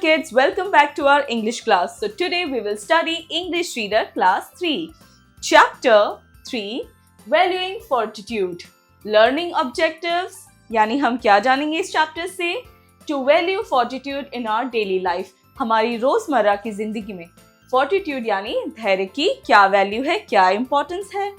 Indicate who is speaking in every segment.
Speaker 1: kids, welcome back to our English class. So today we will study English Reader Class 3. Chapter 3, Valuing Fortitude. Learning Objectives, यानी हम क्या जानेंगे इस chapter से? To value fortitude in our daily life. हमारी रोजमर्रा की जिंदगी में fortitude यानी धैर्य की क्या वैल्यू है, क्या इम्पोर्टेंस है.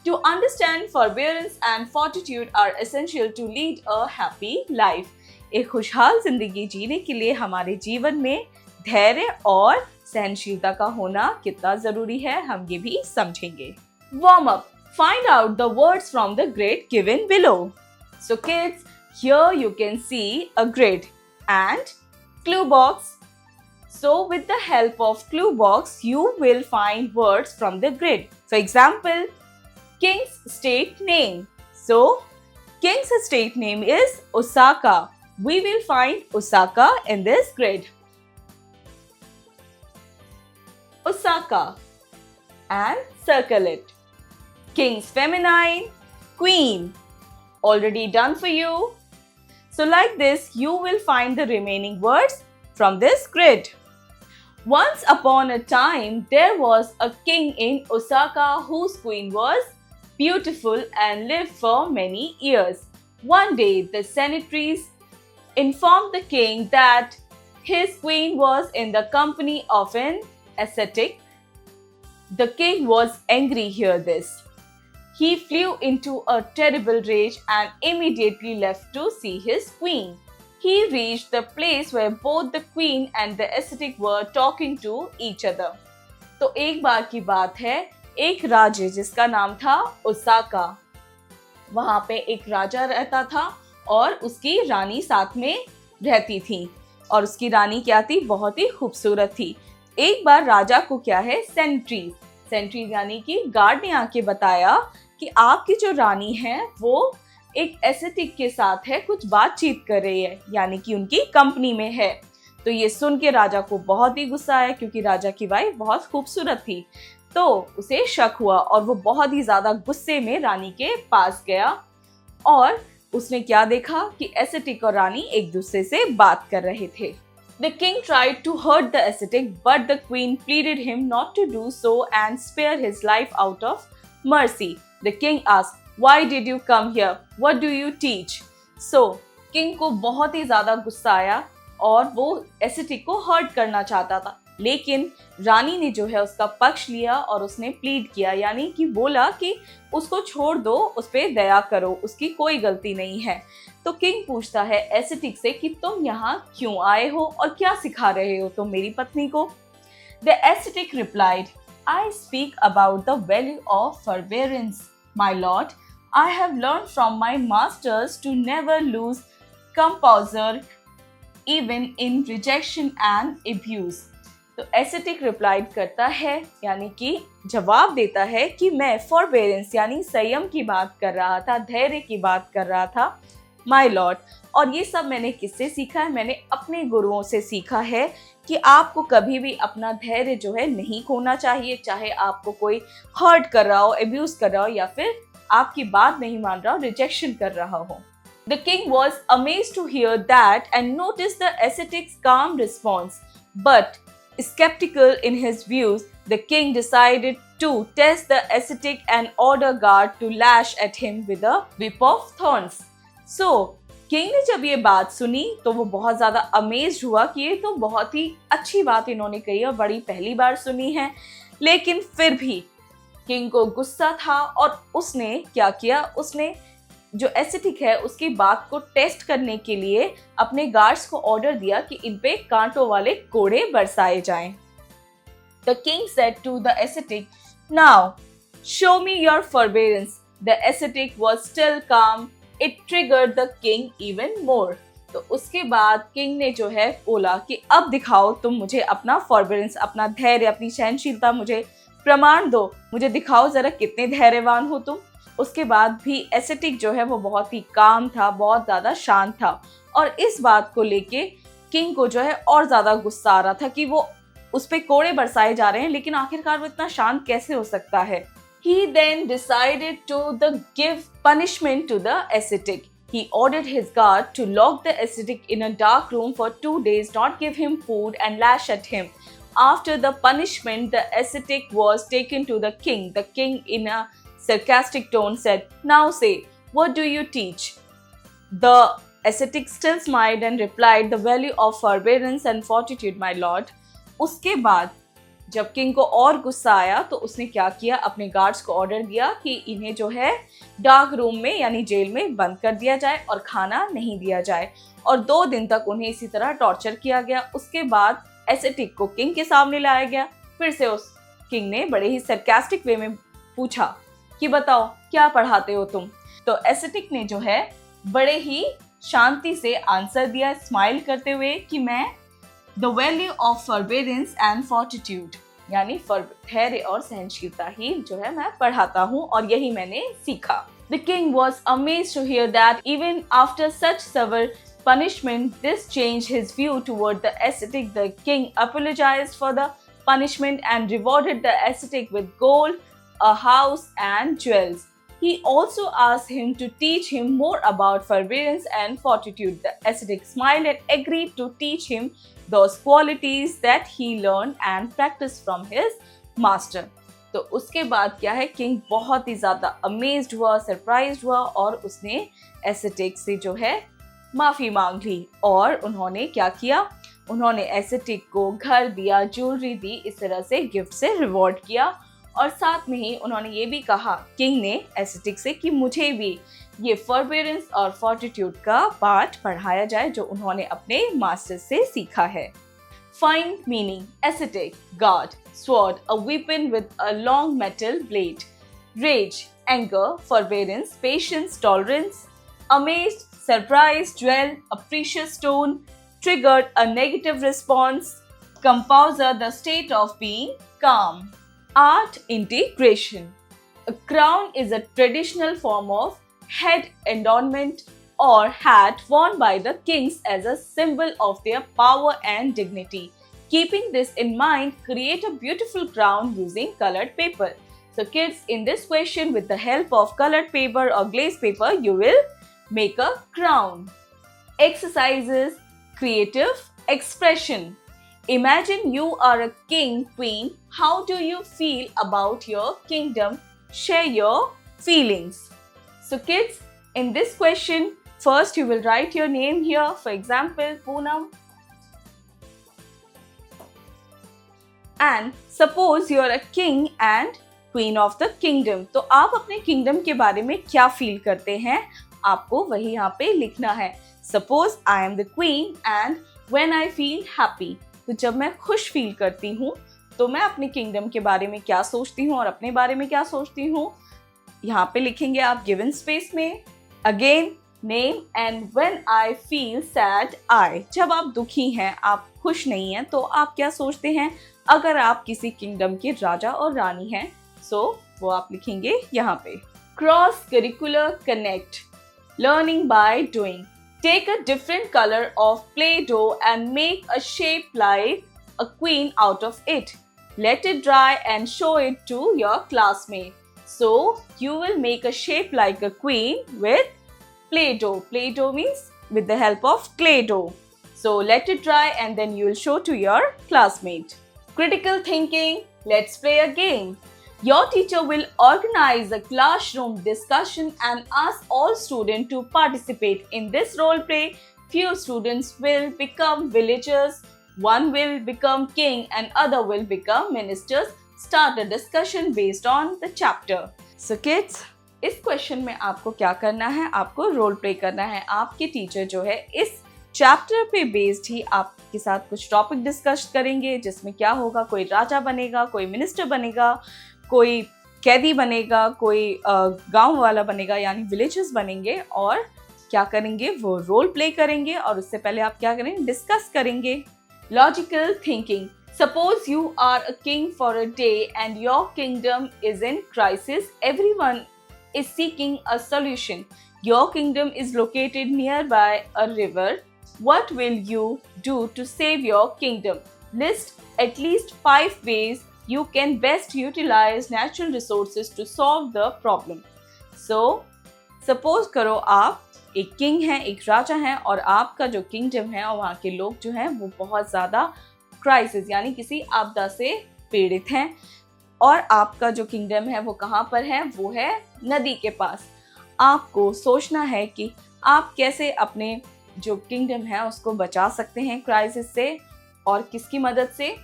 Speaker 1: To understand forbearance and fortitude are essential to lead a happy life. एक खुशहाल जिंदगी जीने के लिए हमारे जीवन में धैर्य और सहनशीलता का होना कितना जरूरी है, हम ये भी समझेंगे. Warm up. Find out the words from the grid given below. So kids, here you can see a grid and clue box. So with the help of clue box, you will find words from the grid. For example, King's state name. So, King's state name is Osaka. We will find Osaka in this grid. Osaka. And circle it. King's feminine, Queen. Already done for you. So like this, you will find the remaining words from this grid. Once upon a time, there was a king in Osaka whose queen was beautiful and lived for many years. One day, the Senatries informed the king that his queen was in the company of an ascetic. The king was angry to hear this. He flew into a terrible rage and immediately left to see his queen. He reached the place where both the queen and the ascetic were talking to each other. तो एक बार की बात है, एक राज्य जिसका नाम था ओसाका, वहां पे एक राजा रहता था और उसकी रानी साथ में रहती थी. और उसकी रानी क्या थी? बहुत ही खूबसूरत थी. एक बार राजा को क्या है, सेंट्रीज यानी कि गार्ड ने आके बताया कि आपकी जो रानी है वो एक एस्थेटिक के साथ है, कुछ बातचीत कर रही है, यानी कि उनकी कंपनी में है. तो ये सुन के राजा को बहुत ही गुस्सा आया, क्योंकि राजा की वाइफ बहुत खूबसूरत थी. तो उसे शक हुआ और वो बहुत ही ज्यादा गुस्से में रानी के पास गया और उसने क्या देखा कि एस्थेटिक और रानी एक दूसरे से बात कर रहे थे. The king tried to hurt the ascetic, but the queen pleaded him not to do so and spare his life out of mercy. The king asked, "Why did you come here? What do you teach?" So, king को बहुत ही ज्यादा गुस्सा आया और वो aesthetic को hurt करना चाहता था. लेकिन रानी ने जो है उसका पक्ष लिया और उसने प्लीड किया, यानी कि बोला कि उसको छोड़ दो, उस पे दया करो, उसकी कोई गलती नहीं है. तो किंग पूछता है एस्थेटिक से कि तुम यहाँ क्यों आए हो और क्या सिखा रहे हो तुम मेरी पत्नी को. The aesthetic replied, I speak about the value of forbearance, my lord. I have learned from my masters to never lose composure even in rejection and abuse. तो एस्थेटिक रिप्लाई करता है, यानी कि जवाब देता है कि मैं फॉरबेरेंस यानी संयम की बात कर रहा था, धैर्य की बात कर रहा था, माय लॉर्ड. और ये सब मैंने किससे सीखा है? मैंने अपने गुरुओं से सीखा है कि आपको कभी भी अपना धैर्य जो है नहीं खोना चाहिए, चाहे आपको कोई हर्ट कर रहा हो, एब्यूज कर रहा हो या फिर आपकी बात नहीं मान रहा हो, रिजेक्शन कर रहा हो. The king was amazed to hear that and noticed the ascetic's calm response. But skeptical in his views, the king decided to test the ascetic and order guard to lash at him with a whip of thorns. So, king ने जब ये बात सुनी तो वो बहुत ज़्यादा amazed हुआ कि ये तो बहुत ही अच्छी बात इन्होंने कही और बड़ी पहली बार सुनी है. लेकिन फिर भी किंग को गुस्सा था और उसने क्या किया, उसने जो एस्थेटिक है उसकी बात को टेस्ट करने के लिए अपने गार्ड्स को ऑर्डर दिया कि इन पे कांटों वाले कोड़े बरसाए जाएं. The king said to the ascetic, "Now, show me your forbearance." The ascetic was still calm. It triggered the king even more. तो उसके बाद किंग ने जो है बोला कि अब दिखाओ तुम मुझे अपना फॉरबेरेंस, अपना धैर्य, अपनी सहनशीलता, मुझे प्रमाण दो, मुझे दिखाओ जरा कितने धैर्यवान हो तुम. उसके बाद भी एस्थेटिक जो है वो बहुत ही काम था, बहुत ज़्यादा शांत था और इस बात को लेके किंग को जो है और ज़्यादा गुस्सा आ रहा था कि वो उस पे कोड़े बरसाए जा रहे हैं, लेकिन आखिरकार वो इतना शांत कैसे हो सकता है. He then decided to give punishment to the ascetic. He ordered his guard to lock the ascetic in a dark room for 2 days, not give him food, and lash at him. After the punishment, the ascetic was taken to the king. The king, in a sarcastic tone, said, "Now say, what do you teach?" The ascetic still smiled and replied, "The value of forbearance and fortitude, my lord." उसके बाद जब king को और गुस्सा आया तो उसने क्या किया, अपने गार्ड्स को ऑर्डर दिया कि इन्हें जो है डार्क रूम में यानी जेल में बंद कर दिया जाए और खाना नहीं दिया जाए, और 2 दिन तक उन्हें इसी तरह टॉर्चर किया गया। उसके बाद एसेटिक को किंग के सामने लाया गया। फिर से उस किंग ने बड़े ही सरकास्टिक वे में पूछा कि बताओ क्या पढ़ाते हो तुम। तो एसेटिक ने जो है बड़े ही शांति से आंसर दिया, स्माइल करते हुए, कि मैं the value of forbearance and fortitude यानी धैर्य और सहनशीलता ही जो है मैं पढ़ाता हूँ और यही मैंने सीखा। The king was amazed to hear that even after such severe punishment, this changed his view toward the ascetic. The king apologized for the punishment and rewarded the ascetic with gold, a house, and jewels. He also asked him to teach him more about forbearance and fortitude. The ascetic smiled and agreed to teach him those qualities that he learned and practiced from his master. तो उसके बाद क्या है, king बहुत ही ज़्यादा amazed हुआ, surprised हुआ और उसने एसेटिक से जो है माफ़ी मांग ली। और उन्होंने क्या किया, उन्होंने एसेटिक को घर दिया, ज्वेलरी दी, इस तरह से गिफ्ट से रिवॉर्ड किया। और साथ में ही उन्होंने ये भी कहा किंग ने एसेटिक से कि मुझे भी ये फॉरबेरेंस और फॉर्टिट्यूड का पाठ पढ़ाया जाए जो उन्होंने अपने मास्टर से सीखा है। Find meaning: ascetic, guard, sword, a weapon with a long metal blade. Rage, anger, forbearance, patience, tolerance. Amazed, surprised, jewel, a precious stone. Triggered, a negative response. Composer, the state of being calm. Art, integration. A crown is a traditional form of head adornment or hat worn by the kings as a symbol of their power and dignity. Keeping this in mind, create a beautiful crown using colored paper. So kids, in this question, with the help of colored paper or glazed paper, you will make a crown. Exercises: creative expression. Imagine you are a king, queen. How do you feel about your kingdom? Share your feelings. So kids, in this question, first you will write your name here. For example, Poonam. And suppose you are a king and queen of the kingdom. तो आप अपने kingdom के बारे में क्या feel करते हैं, आपको वही यहाँ पे लिखना है। Suppose I am the queen and when I feel happy. तो जब मैं खुश फील करती हूँ तो मैं अपने किंगडम के बारे में क्या सोचती हूँ और अपने बारे में क्या सोचती हूँ, यहाँ पे लिखेंगे आप गिवन स्पेस में। Again name and when I feel sad I. जब आप दुखी हैं, आप खुश नहीं हैं, तो आप क्या सोचते हैं अगर आप किसी किंगडम के राजा और रानी हैं, सो वो आप लिखेंगे यहाँ पे। Cross curricular connect, learning by doing. Take a different color of Play-Doh and make a shape like a queen out of it. Let it dry and show it to your classmate. So you will make a shape like a queen with Play-Doh. Play-Doh means with the help of Play-Doh. So let it dry and then you will show to your classmate. Critical thinking. Let's play a game. Your teacher will organize a classroom discussion and ask all students to participate. In this role play, few students will become villagers, one will become king and other will become ministers. Start a discussion based on the chapter. So kids, इस question में आपको क्या करना है, आपको role play करना है। आपके टीचर जो है इस चैप्टर पे बेस्ड ही आपके साथ कुछ टॉपिक डिस्कस करेंगे, जिसमें क्या होगा, कोई राजा बनेगा, कोई मिनिस्टर बनेगा, कोई कैदी बनेगा, कोई गांव वाला बनेगा यानी विलेजर्स बनेंगे, और क्या करेंगे, वो रोल प्ले करेंगे। और उससे पहले आप क्या करेंगे, डिस्कस करेंगे। Logical thinking. Suppose you are a king for a day and your kingdom is in crisis. Everyone is seeking a solution. Your kingdom is located nearby a river. What will you do to save your kingdom? List at least 5 ways you can best utilize natural resources to solve the problem. So, suppose करो आप एक king है, एक राजा है, और आपका जो kingdom है और वहाँ के लोग जो हैं वो बहुत ज़्यादा क्राइसिस यानी किसी आपदा से पीड़ित हैं, और आपका जो किंगडम है वो कहाँ पर है? वो है नदी के पास। आपको सोचना है कि आप कैसे अपने जो किंगडम है उसको बचा सकते हैं क्राइसिस से, और किसकी मदद से?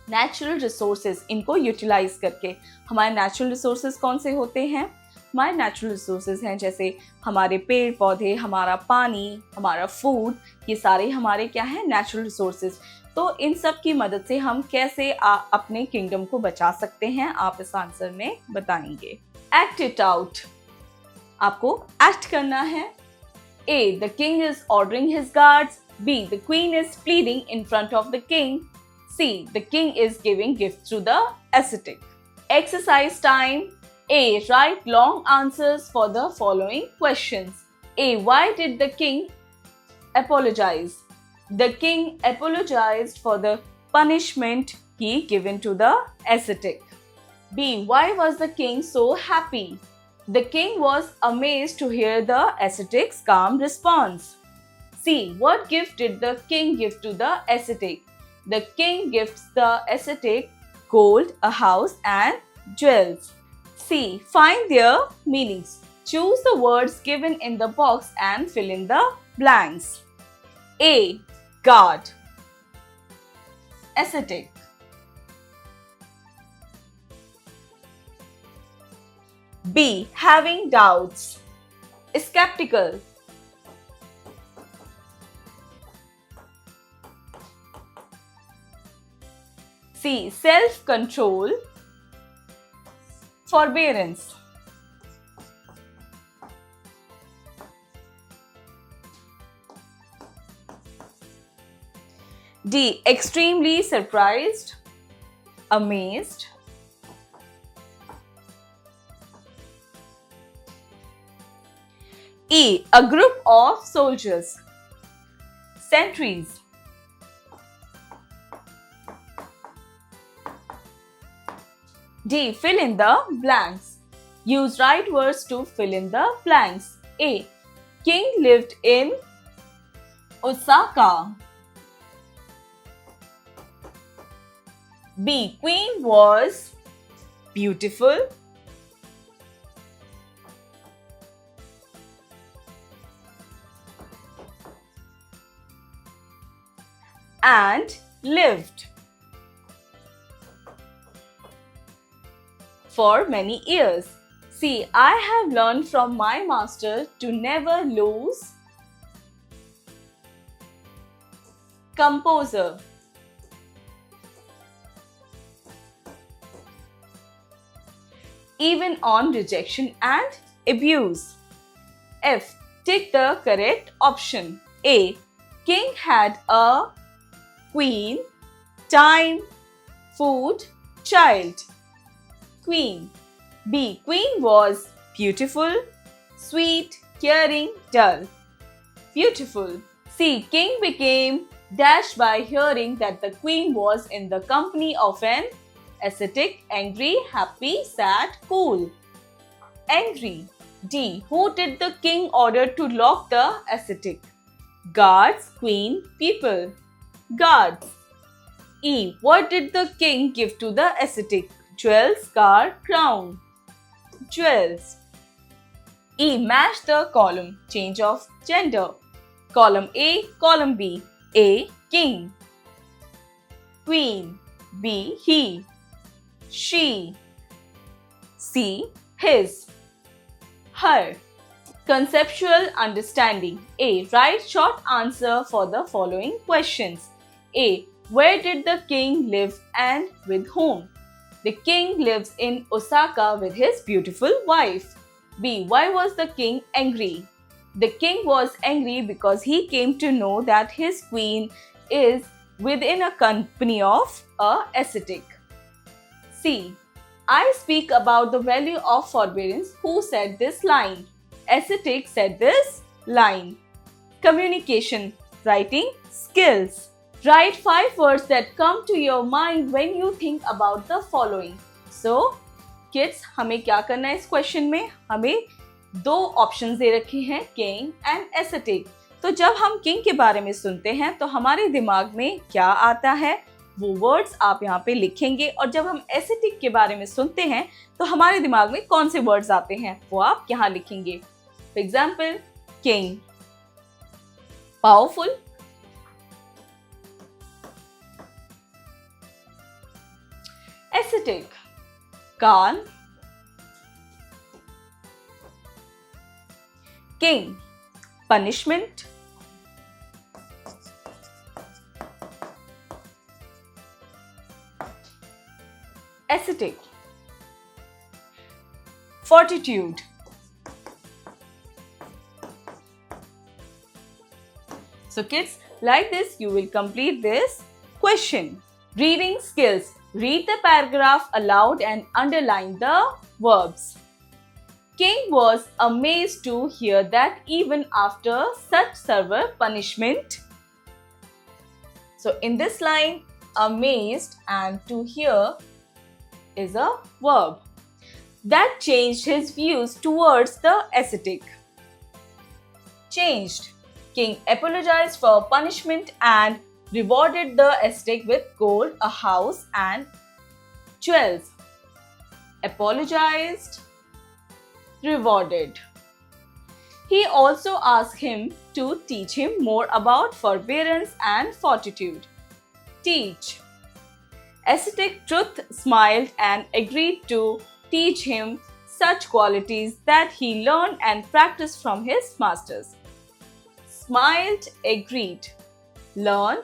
Speaker 1: नेचुरल रिसोर्सेज, इनको यूटिलाइज करके। हमारे नेचुरल रिसोर्सेज कौन से होते हैं? हमारे नेचुरल रिसोर्सेज हैं जैसे हमारे पेड़ पौधे, हमारा पानी, हमारा फूड, ये सारे हमारे क्या हैं? Natural resources. तो इन सब की मदद से हम कैसे अपने किंगडम को बचा सकते हैं, आप इस आंसर में बताएंगे। एक्ट इट आउट, आपको एक्ट करना है। A. The king is ordering his guards. B. The queen is pleading in front of the king. C. The king is giving gifts to the ascetic. Exercise time. A. Write long answers for the following questions. A. Why did the king apologize? The king apologized for the punishment he given to the ascetic. B. Why was the king so happy? The king was amazed to hear the ascetic's calm response. C. What gift did the king give to the ascetic? The king gives the ascetic gold, a house, and jewels. C. Find their meanings. Choose the words given in the box and fill in the blanks. A. God. Ascetic. B. Having doubts. Skeptical. C. Self-control. Forbearance. D. Extremely surprised, amazed. E. A group of soldiers. Sentries. D. Fill in the blanks. Use right words to fill in the blanks. A. King lived in Osaka. B. Queen was beautiful. And lived for many years. See, I have learned from my master to never lose composure. Even on rejection and abuse. F. Tick the correct option. A. King had a queen, time, food, child. Queen. B. Queen was beautiful, sweet, caring, dull. Beautiful. C. King became dashed by hearing that the queen was in the company of an ascetic, angry, happy, sad, cool. Angry. D. Who did the king order to lock the ascetic? Guards, queen, people. Guards. E. What did the king give to the ascetic? Jewels, car, crown. Jewels. E. Match the column. Change of gender. Column A, column B. A. King. Queen. B. He. She. C. His. Her. Conceptual understanding. A. Write short answer for the following questions. A. Where did the king live and with whom? The king lives in Osaka with his beautiful wife. B. Why was the king angry? The king was angry because he came to know that his queen is within a company of a ascetic. C. I speak about the value of forbearance. Who said this line? Ascetic said this line. Communication, writing skills. Write 5 words that come to your mind when you think about the following. So, kids, हमें क्या करना है इस question में? हमें दो options दे रखे हैं, किंग एंड एस्थेटिक। तो जब हम किंग के बारे में सुनते हैं तो हमारे दिमाग में क्या आता है वो वर्ड्स आप यहाँ पे लिखेंगे, और जब हम एस्थेटिक के बारे में सुनते हैं तो हमारे दिमाग में कौन से वर्ड्स आते हैं वो आप यहाँ लिखेंगे। For example, king powerful, aesthetic calm, king punishment, ascetic fortitude, so kids, like this you will complete this question. Reading skills. Read the paragraph aloud and underline the verbs. King was amazed to hear that even after such severe punishment. So in this line, amazed and to hear is a verb. That changed his views towards the ascetic. Changed. King apologized for punishment and rewarded the ascetic with gold, a house and jewels. Apologized, rewarded. He also asked him to teach him more about forbearance and fortitude. Teach. Ascetic Truth smiled and agreed to teach him such qualities that he learned and practiced from his masters. Smiled, agreed. Learn,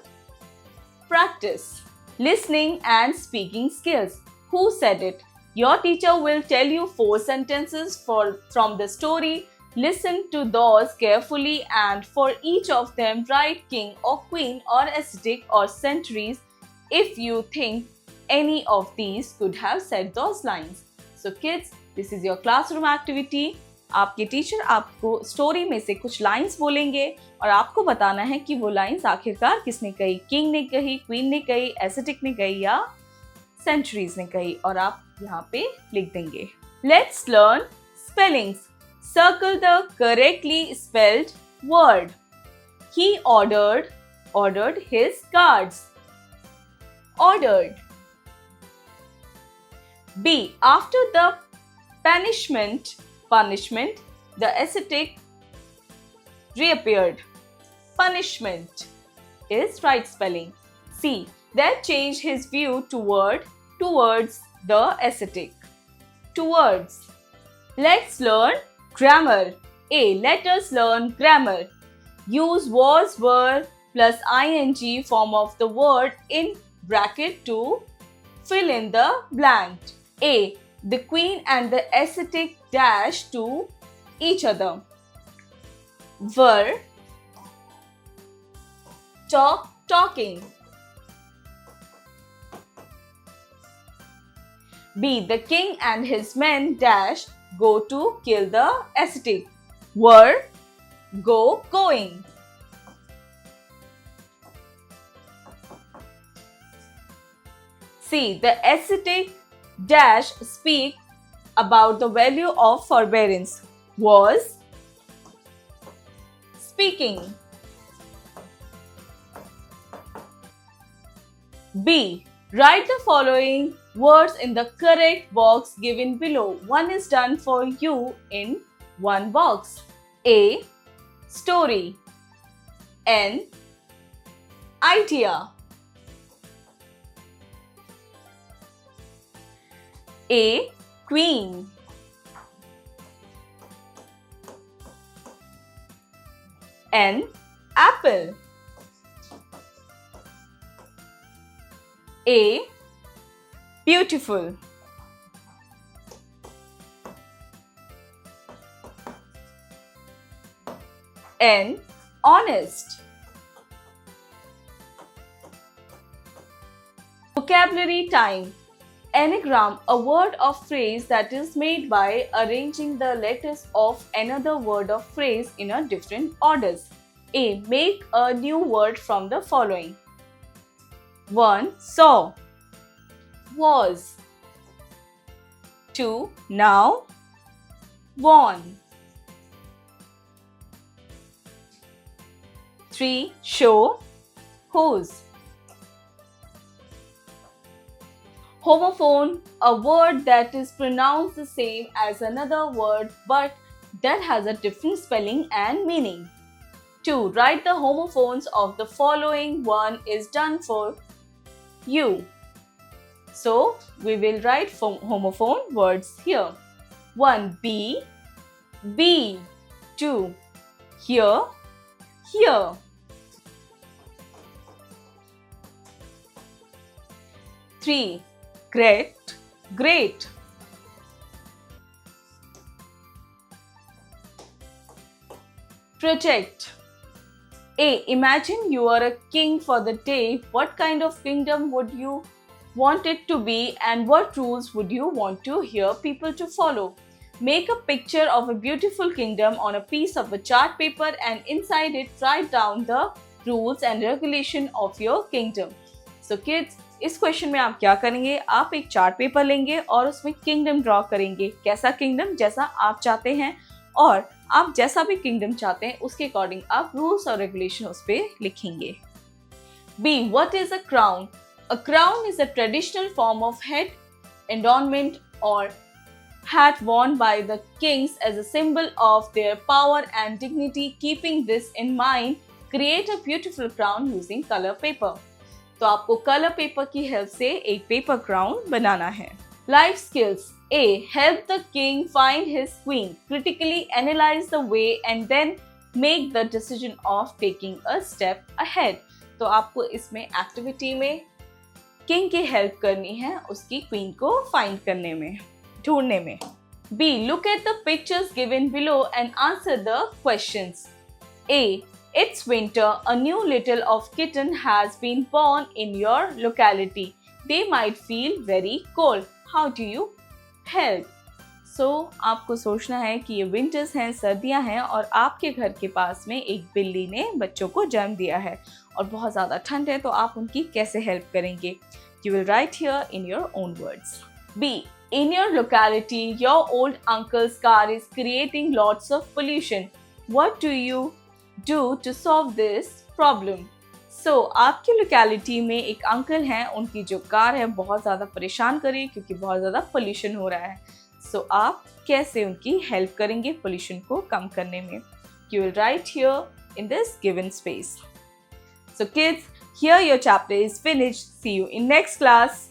Speaker 1: practice. Listening and speaking skills. Who said it? Your teacher will tell you 4 sentences from the story. Listen to those carefully and for each of them write king or queen or ascetic or centuries if you think any of these could have said those lines. So kids, this is your classroom activity. आपके teacher आपको story में से कुछ lines बोलेंगे और आपको बताना है कि वो लाइंस आखिरकार किसने कही, किंग ने कही, क्वीन ने कही, एस्थेटिक ने कही या सेंचुरीज ने कही, और आप यहाँ पे लिख देंगे. Let's learn spellings. Circle the correctly spelled word. He ordered his guards. Ordered. B. After the punishment, the ascetic reappeared. Punishment is right spelling. C. That changed his view towards the ascetic. Towards. Let's learn grammar. A. Let us learn grammar. Use was, were plus ing form of the word in bracket to fill in the blank. A. The queen and the ascetic dash to each other. Were talking. B. The king and his men dash go to kill the ascetic. Were going. C. The ascetic dash speak about the value of forbearance. Was speaking. B. Write the following words in the correct box given below. One is done for you in one box. A. Story. N. Idea. A. Queen. N. Apple. A. Beautiful. N. Honest. Vocabulary time. Anagram, a word or phrase that is made by arranging the letters of another word or phrase in a different orders. A. Make a new word from the following. 1. Saw. Was. 2. Now. Won. 3. Show. Whose. Homophone, a word that is pronounced the same as another word but that has a different spelling and meaning. 2. Write the homophones of the following. One is done for you. So, we will write homophone words here. 1. Be, be. 2. Here, here. 3. Great, great. Project. A. Imagine you are a king for the day. What kind of kingdom would you want it to be and what rules would you want to hear people to follow? Make a picture of a beautiful kingdom on a piece of a chart paper and inside it write down the rules and regulation of your kingdom. So kids, इस question में आप क्या करेंगे? आप एक chart paper लेंगे और उसमें किंगडम ड्रॉ करेंगे. कैसा किंगडम? जैसा आप चाहते हैं, और आप जैसा भी किंगडम चाहते हैं उसके अकॉर्डिंग आप रूल्स और रेगुलेशन उस पर लिखेंगे. B. What is a crown? A crown is a traditional form of head adornment or hat worn by the kings as a symbol of their power and dignity. Keeping this in mind, create a beautiful crown using color paper. तो आपको colour paper की help से एक paper crown बनाना है. Life skills. A. Help the king find his queen. Critically analyze the way and then make the decision of taking a step ahead. तो आपको इसमें activity में किंग की हेल्प करनी है उसकी क्वीन को फाइंड करने में, ढूंढने में. B. Look at the pictures given below and answer the questions. A. It's winter. A new litter of kitten has been born in your locality. They might feel very cold. How do you help? So, आपको सोचना है कि ये winters हैं, सर्दियां हैं और आपके घर के पास में एक बिल्ली ने बच्चों को जन्म दिया है और बहुत ज़्यादा ठंड है, तो आप उनकी कैसे हेल्प करेंगे? You will write here in your own words. B. In your locality, your old uncle's car is creating lots of pollution. What do you do to solve this problem? So, आपकी locality में एक uncle हैं, उनकी जो car है बहुत ज़्यादा परेशान कर रही है क्योंकि बहुत ज़्यादा पोल्यूशन हो रहा है. So, आप कैसे उनकी हेल्प करेंगे पोल्यूशन को कम करने में? You will write here in this given space. So kids, here your chapter is finished. See you in next class.